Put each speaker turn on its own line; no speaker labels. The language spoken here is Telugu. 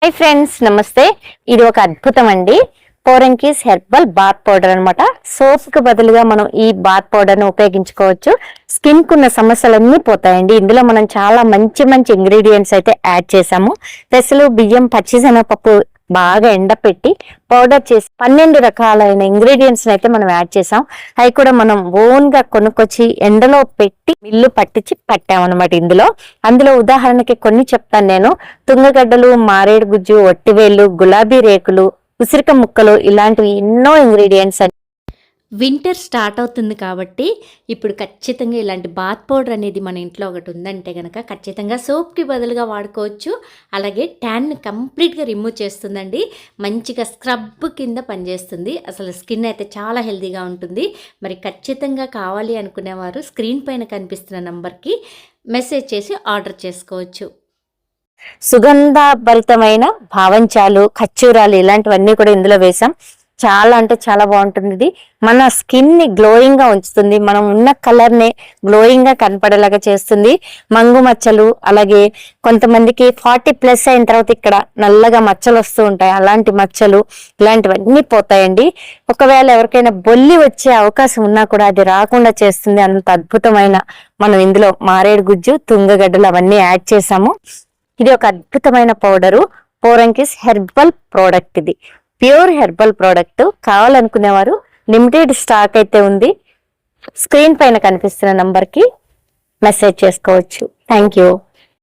హాయ్ ఫ్రెండ్స్, నమస్తే. ఇది ఒక అద్భుతం అండి. పోరంకీస్ హెర్బల్ బాత్ పౌడర్ అనమాట. సోప్ కు బదులుగా మనం ఈ బాత్ పౌడర్ ను ఉపయోగించుకోవచ్చు. స్కిన్ కున్న సమస్యలన్నీ పోతాయండి. ఇందులో మనం చాలా మంచి మంచి ఇంగ్రీడియంట్స్ అయితే యాడ్ చేసాము. పెసలు, బియ్యం, పచ్చిశనగపప్పు బాగా ఎండపెట్టి పౌడర్ చేసి 12 రకాలైన ఇంగ్రీడియంట్స్ అయితే మనం యాడ్ చేసాం. అవి కూడా మనం ఓన్ గా కొనుక్కొచ్చి ఎండలో పెట్టి మిల్లు పట్టించి పట్టామన్నమాట. అందులో ఉదాహరణకి కొన్ని చెప్తాను నేను. తుంగగడ్డలు, మారేడు గుజ్జు, ఒట్టివేళ్ళు, గులాబీ రేకులు, ఉసిరిక ముక్కలు, ఇలాంటివి ఎన్నో ఇంగ్రీడియంట్స్.
వింటర్ స్టార్ట్ అవుతుంది కాబట్టి ఇప్పుడు ఖచ్చితంగా ఇలాంటి బాత్ పౌడర్ అనేది మన ఇంట్లో ఒకటి ఉందంటే కనుక ఖచ్చితంగా సోప్కి బదులుగా వాడుకోవచ్చు. అలాగే ట్యాన్ని కంప్లీట్గా రిమూవ్ చేస్తుందండి. మంచిగా స్క్రబ్ కింద పనిచేస్తుంది. అసలు స్కిన్ అయితే చాలా హెల్తీగా ఉంటుంది. మరి ఖచ్చితంగా కావాలి అనుకునేవారు స్క్రీన్ పైన కనిపిస్తున్న నంబర్కి మెసేజ్ చేసి ఆర్డర్ చేసుకోవచ్చు.
సుగంధభరితమైన భావంచాలు, ఖర్జూరాలు ఇలాంటివన్నీ కూడా ఇందులో వేసాం. చాలా అంటే చాలా బాగుంటుంది. ఇది మన స్కిన్ ని గ్లోయింగ్ గా ఉంచుతుంది. మనం ఉన్న కలర్ ని గ్లోయింగ్ గా కనపడేలాగా చేస్తుంది. మంగు మచ్చలు, అలాగే కొంతమందికి 40+ అయిన తర్వాత ఇక్కడ నల్లగా మచ్చలు వస్తూ ఉంటాయి. అలాంటి మచ్చలు ఇలాంటివన్నీ పోతాయండి. ఒకవేళ ఎవరికైనా బొల్లి వచ్చే అవకాశం ఉన్నా కూడా అది రాకుండా చేస్తుంది. అంత అద్భుతమైన మనం ఇందులో మారేడు గుజ్జు, తుంగగడ్డలు అవన్నీ యాడ్ చేసాము. ఇది ఒక అద్భుతమైన పౌడరు. పోరంకిస్ హెర్బల్ ప్రోడక్ట్. ఇది ప్యూర్ హెర్బల్ ప్రోడక్ట్. కావాలనుకునేవారు లిమిటెడ్ స్టాక్ అయితే ఉంది. స్క్రీన్ పైన కనిపిస్తున్న నంబర్కి మెసేజ్ చేసుకోవచ్చు. Thank you.